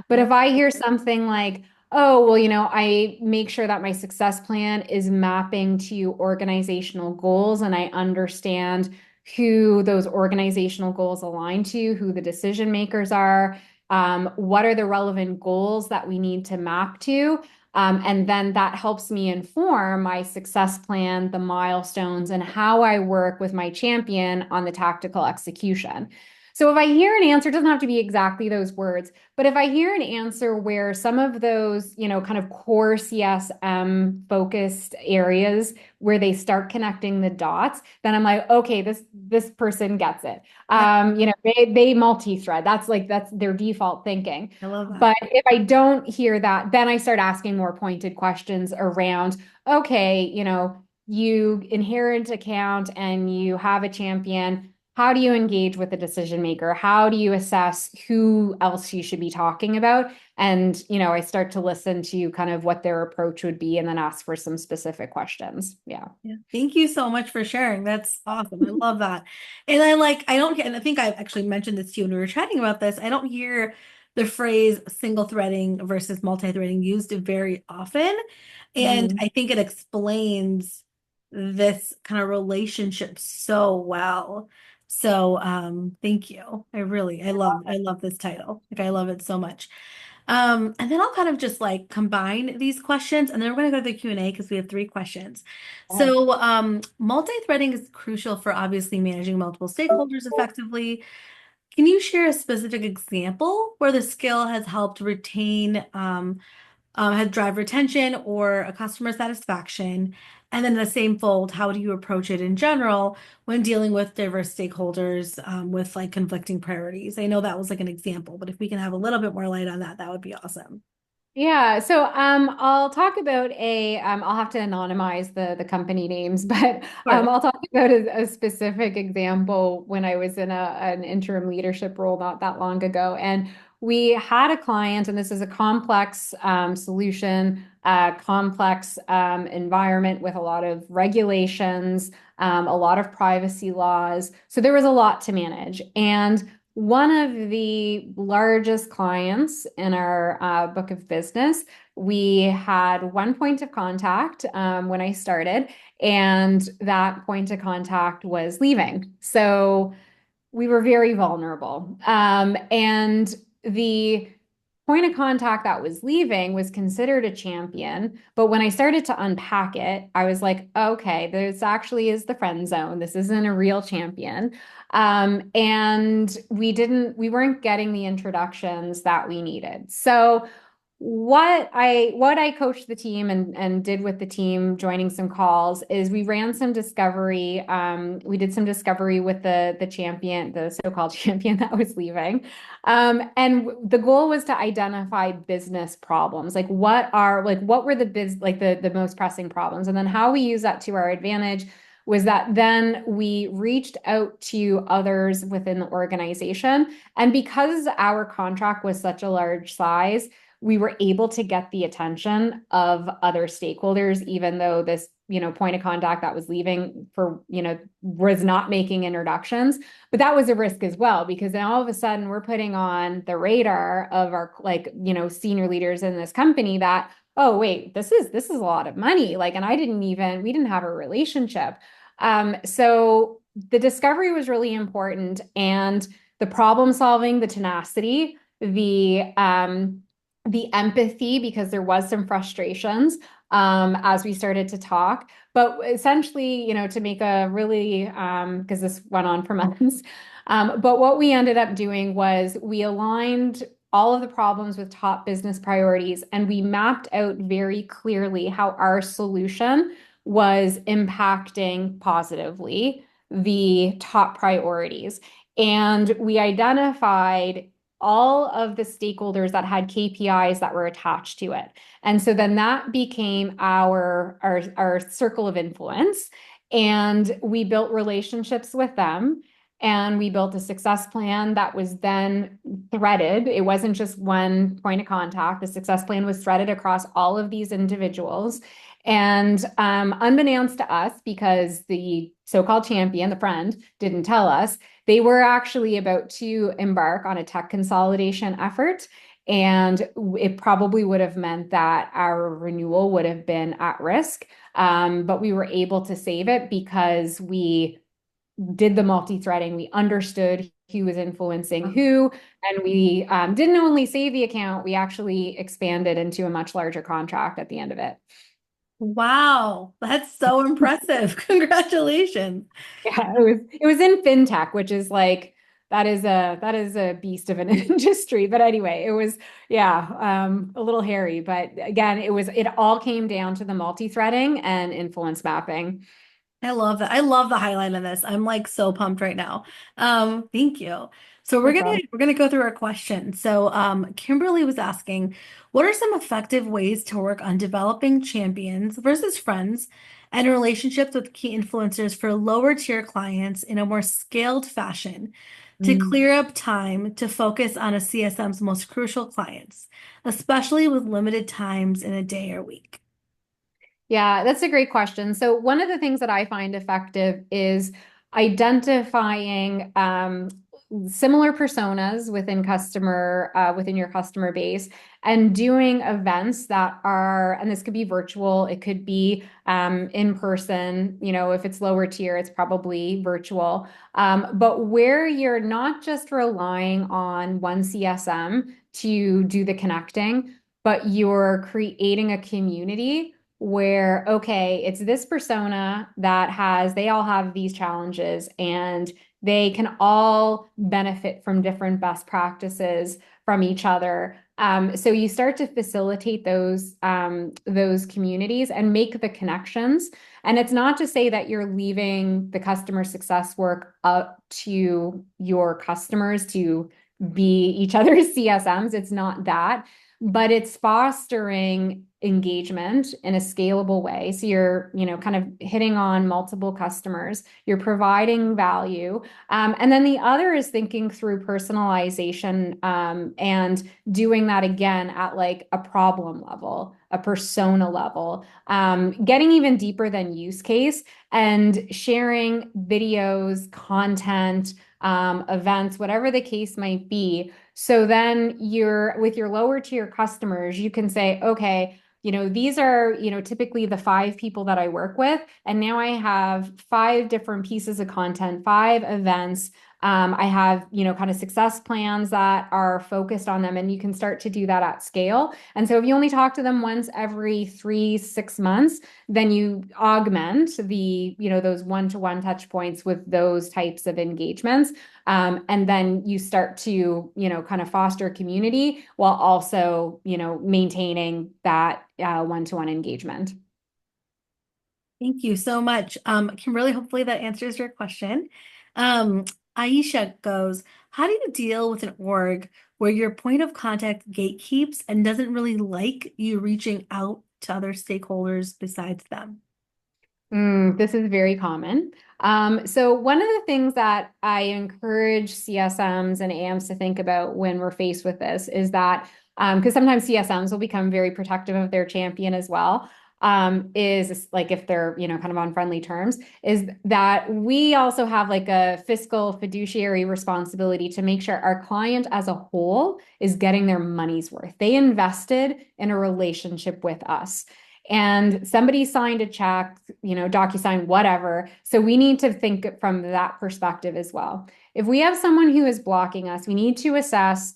But Okay. if I hear something like, oh, well, I make sure that my success plan is mapping to organizational goals and I understand who those organizational goals align to, who the decision makers are, what are the relevant goals that we need to map to. And then that helps me inform my success plan, the milestones, and how I work with my champion on the tactical execution. So if I hear an answer, it doesn't have to be exactly those words, but if I hear an answer where some of those, kind of core CSM focused areas where they start connecting the dots, then I'm like, okay, this person gets it. Yeah, They multi-thread. That's their default thinking. I love that. But if I don't hear that, then I start asking more pointed questions around, okay, you inherit account and you have a champion. How do you engage with the decision maker? How do you assess who else you should be talking about? And, I start to listen to kind of what their approach would be and then ask for some specific questions. Yeah. Yeah. Thank you so much for sharing. That's awesome. I love that. And I don't and I think I actually mentioned this to you when we were chatting about this. I don't hear the phrase single threading versus multi-threading used very often. And Mhm. I think it explains this kind of relationship so well. So thank you. I love this title. Like I love it so much. And then I'll kind of just like combine these questions and then we're going to go to the Q&A because we have three questions. So, multi-threading is crucial for obviously managing multiple stakeholders effectively. Can you share a specific example where the skill has helped had drive retention or a customer satisfaction? And then in the same fold, how do you approach it in general when dealing with diverse stakeholders with like conflicting priorities? I know that was like an example, but if we can have a little bit more light on that, that would be awesome. Yeah, so I'll talk about I'll have to anonymize the company names, but Sure. I'll talk about a specific example when I was in an interim leadership role not that long ago. And we had a client, and this is a complex solution, complex environment with a lot of regulations, a lot of privacy laws. So there was a lot to manage. And one of the largest clients in our book of business, we had one point of contact when I started, and that point of contact was leaving. So we were very vulnerable. And the point of contact that was leaving was considered a champion. But when I started to unpack it, I was like, okay, this actually is the friend zone. This isn't a real champion. And we weren't getting the introductions that we needed. So what I coached the team and did with the team joining some calls is we ran some discovery. We did some discovery with the champion, the so-called champion that was leaving. And the goal was to identify business problems. What were the most pressing problems? And then how we use that to our advantage was that then we reached out to others within the organization. And because our contract was such a large size, we were able to get the attention of other stakeholders, even though this, point of contact that was leaving for, was not making introductions. But that was a risk as well, because then all of a sudden we're putting on the radar of our, like, senior leaders in this company that, oh, wait, this is a lot of money. Like, and we didn't have a relationship. So the discovery was really important, and the problem solving, the tenacity, the empathy, because there was some frustrations as we started to talk. But essentially, to make a really, because this went on for months, but what we ended up doing was we aligned all of the problems with top business priorities, and we mapped out very clearly how our solution was impacting positively the top priorities. And we identified all of the stakeholders that had KPIs that were attached to it. And so then that became our circle of influence. And we built relationships with them. And we built a success plan that was then threaded. It wasn't just one point of contact. The success plan was threaded across all of these individuals. And unbeknownst to us, because the so-called champion, the friend, didn't tell us, they were actually about to embark on a tech consolidation effort. And it probably would have meant that our renewal would have been at risk. But we were able to save it because we did the multi-threading. We understood who was influencing who, and we didn't only save the account, we actually expanded into a much larger contract at the end of it. Wow, that's so impressive. Congratulations. Yeah, it was in fintech, which is like that is a beast of an industry. But anyway, it was, yeah, a little hairy. But again, it all came down to the multi-threading and influence mapping. I love that. I love the highlight of this. I'm like so pumped right now. Thank you. So No we're gonna problem. we're gonna go through our questions. So Kimberly was asking, what are some effective ways to work on developing champions versus friends and relationships with key influencers for lower tier clients in a more scaled fashion to Mm. clear up time to focus on a CSM's most crucial clients, especially with limited times in a day or week? Yeah, that's a great question. So one of the things that I find effective is identifying similar personas within your customer base, and doing events that are, and this could be virtual, it could be in person. If it's lower tier, it's probably virtual. But where you're not just relying on one CSM to do the connecting, but you're creating a community where, okay, it's this persona they all have these challenges, and they can all benefit from different best practices from each other. So you start to facilitate those communities and make the connections. And it's not to say that you're leaving the customer success work up to your customers to be each other's CSMs. It's not that, but it's fostering engagement in a scalable way. So you're, kind of hitting on multiple customers, you're providing value. And then the other is thinking through personalization, and doing that again at like a problem level, a persona level, getting even deeper than use case, and sharing videos, content, events, whatever the case might be. So then you're with your lower tier customers, you can say, okay, these are, typically the 5 people that I work with. And now I have 5 different pieces of content, 5 events. I have, kind of success plans that are focused on them, and you can start to do that at scale. And so if you only talk to them once every 3, 6 months, then you augment those one-to-one touch points with those types of engagements. And then you start to, kind of foster community while also, maintaining that one-to-one engagement. Thank you so much. Kimberly, hopefully that answers your question. Um, Aisha goes, how do you deal with an org where your point of contact gatekeeps and doesn't really like you reaching out to other stakeholders besides them? This is very common. So one of the things that I encourage CSMs and AMs to think about when we're faced with this is that because sometimes CSMs will become very protective of their champion as well. Is like if they're, kind of on friendly terms, is that we also have like a fiscal fiduciary responsibility to make sure our client as a whole is getting their money's worth. They invested in a relationship with us. And somebody signed a check, DocuSign, whatever. So we need to think from that perspective as well. If we have someone who is blocking us, we need to assess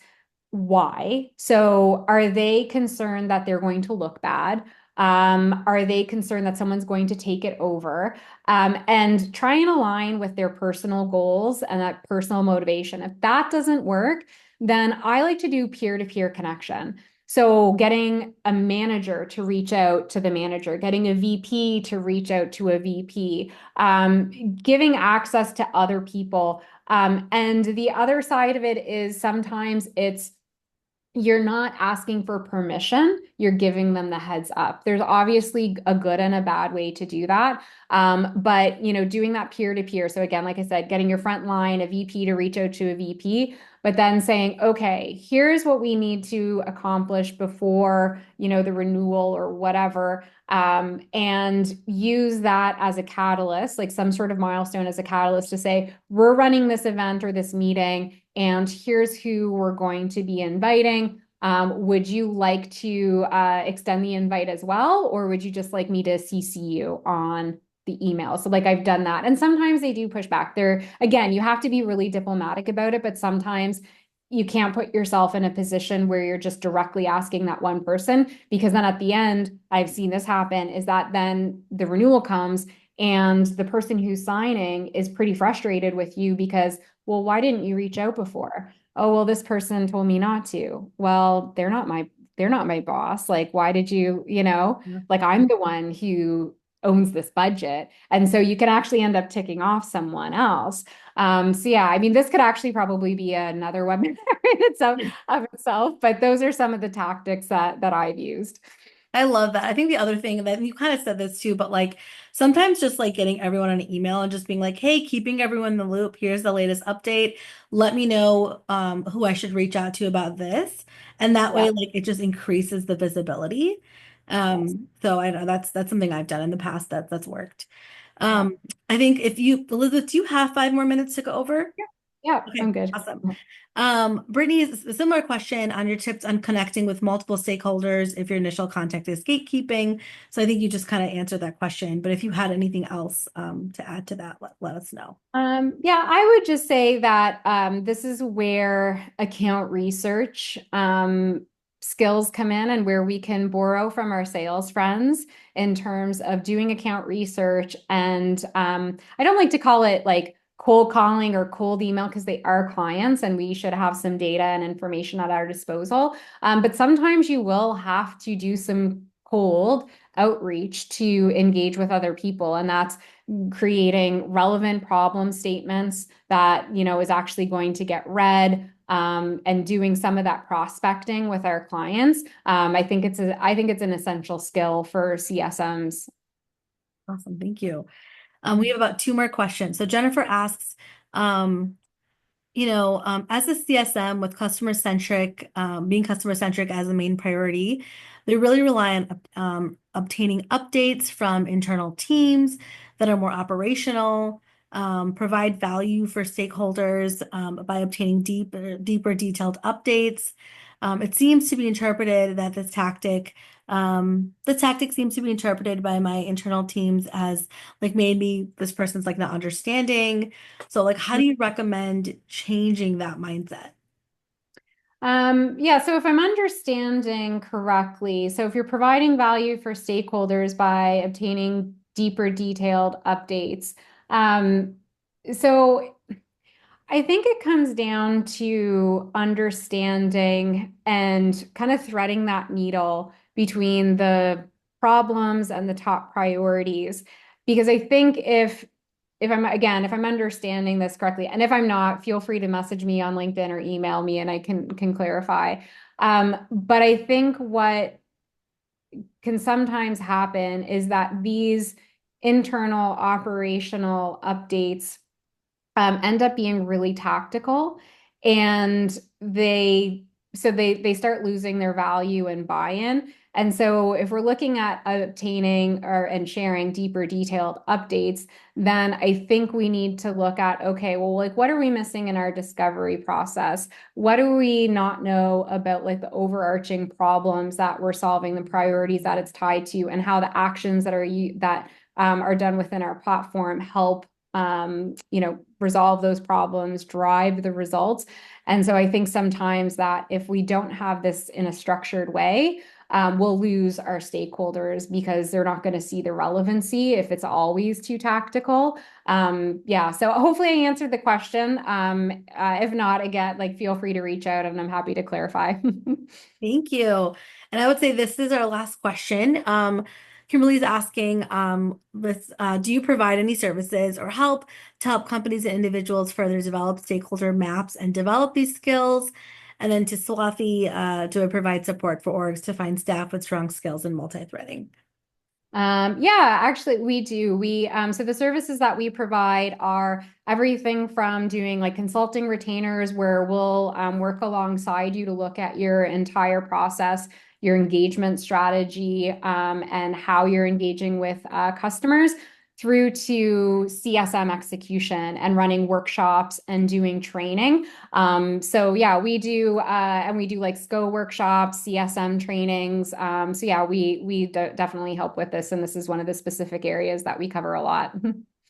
why. So are they concerned that they're going to look bad? Are they concerned that someone's going to take it over? And try and align with their personal goals and that personal motivation. If that doesn't work, then I like to do peer-to-peer connection. So getting a manager to reach out to the manager, getting a VP to reach out to a VP, giving access to other people. And the other side of it is sometimes you're not asking for permission, you're giving them the heads up. There's obviously a good and a bad way to do that. But doing that peer to peer. So again, like I said, getting your front line, a VP to reach out to a VP, but then saying, okay, here's what we need to accomplish before, the renewal or whatever. And use that as a catalyst, like some sort of milestone as a catalyst to say, we're running this event or this meeting, and here's who we're going to be inviting. Would you like to extend the invite as well, or would you just like me to CC you on the email? So like I've done that. And sometimes they do push back. Again, you have to be really diplomatic about it, but sometimes you can't put yourself in a position where you're just directly asking that one person, because then at the end, I've seen this happen, is that then the renewal comes and the person who's signing is pretty frustrated with you because, well, why didn't you reach out before? Oh, well, this person told me not to. Well, they're not my boss. Like, why did Yeah. like I'm the one who owns this budget. And so you can actually end up ticking off someone else. So yeah, I mean, this could actually probably be another webinar in of itself, but those are some of the tactics that I've used. I love that. I think the other thing that you kind of said this too, but like sometimes just like getting everyone on an email and just being like, hey, keeping everyone in the loop. Here's the latest update. Let me know who I should reach out to about this. And that Yeah. way, like it just increases the visibility. Yes. So I know that's something I've done in the past that's worked. Yeah. I think if you, Elizabeth, do you have 5 more minutes to go over? Yeah. Yeah. I'm Okay, good. awesome. Brittany, a similar question on your tips on connecting with multiple stakeholders if your initial contact is gatekeeping. So I think you just kind of answered that question, but if you had anything else to add to that, let us know. Yeah, I would just say that this is where account research skills come in and where we can borrow from our sales friends in terms of doing account research. And I don't like to call it like cold calling or cold email because they are clients and we should have some data and information at our disposal. But sometimes you will have to do some cold outreach to engage with other people. And that's creating relevant problem statements that is actually going to get read, and doing some of that prospecting with our clients. I think it's an essential skill for CSMs. Awesome, thank you. We have about 2 more questions. So Jennifer asks, um, as a CSM with being customer centric as a main priority, they really rely on obtaining updates from internal teams that are more operational, provide value for stakeholders by obtaining deeper detailed updates. It seems to be interpreted that the tactic seems to be interpreted by my internal teams as like maybe this person's like not understanding. So like, how do you recommend changing that mindset? Yeah, so if I'm understanding correctly, so if you're providing value for stakeholders by obtaining deeper detailed updates, um, so I think it comes down to understanding and kind of threading that needle between the problems and the top priorities. Because I think if I'm understanding this correctly, and if I'm not, feel free to message me on LinkedIn or email me and I can clarify. But I think what can sometimes happen is that these internal operational updates end up being really tactical, and they so they start losing their value and buy-in. And so if we're looking at obtaining or and sharing deeper detailed updates, then I think we need to look at, okay, well, like what are we missing in our discovery process? What do we not know about like the overarching problems that we're solving, the priorities that it's tied to, and how the actions that are done within our platform help resolve those problems, drive the results. And so I think sometimes that if we don't have this in a structured way, we'll lose our stakeholders because they're not going to see the relevancy if it's always too tactical. Yeah, so hopefully I answered the question. If not, again, like feel free to reach out and I'm happy to clarify. Thank you. And I would say this is our last question. Kimberly's asking, do you provide any services or help to help companies and individuals further develop stakeholder maps and develop these skills? And then to Swathi, do I provide support for orgs to find staff with strong skills in multi-threading? Yeah, actually, we do. So the services that we provide are everything from doing like consulting retainers, where we'll work alongside you to look at your entire process, your engagement strategy, and how you're engaging with customers, through to CSM execution and running workshops and doing training. So yeah, we do, and we do like SCO workshops, CSM trainings. So yeah, we definitely help with this, and this is one of the specific areas that we cover a lot.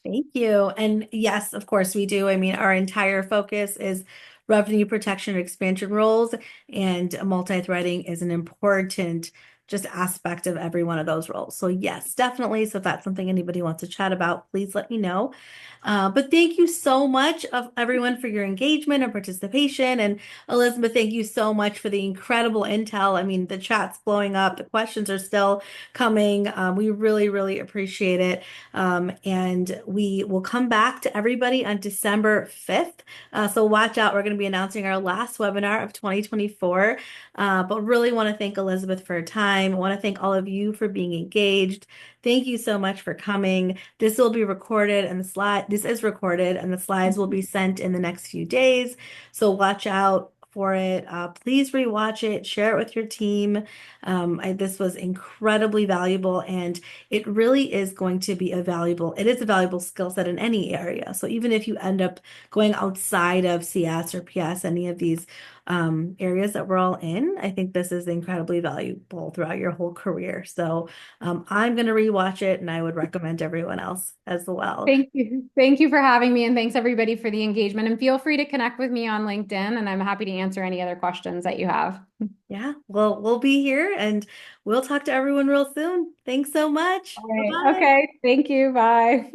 Thank you. And yes, of course we do. I mean, our entire focus is revenue protection and expansion roles, and multi-threading is an important just aspect of every one of those roles. So yes, definitely. So if that's something anybody wants to chat about, please let me know. But thank you so much of everyone for your engagement and participation. And Elizabeth, thank you so much for the incredible intel. I mean, the chat's blowing up. The questions are still coming. We really, really appreciate it. And we will come back to everybody on December 5th. So watch out. We're going to be announcing our last webinar of 2024. But really want to thank Elizabeth for her time. I want to thank all of you for being engaged. Thank you so much for coming. This will be recorded and this is recorded and the slides will be sent in the next few days. So watch out for it. Please rewatch it, share it with your team. This was incredibly valuable, and it really is going to be it is a valuable skill set in any area. So even if you end up going outside of CS or PS, any of these areas that we're all in, I think this is incredibly valuable throughout your whole career. So I'm going to rewatch it, and I would recommend everyone else as well. Thank you. Thank you for having me, and thanks everybody for the engagement. And feel free to connect with me on LinkedIn, and I'm happy to answer any other questions that you have. Yeah, well, we'll be here and we'll talk to everyone real soon. Thanks so much. All right. Bye-bye. Okay. Thank you. Bye.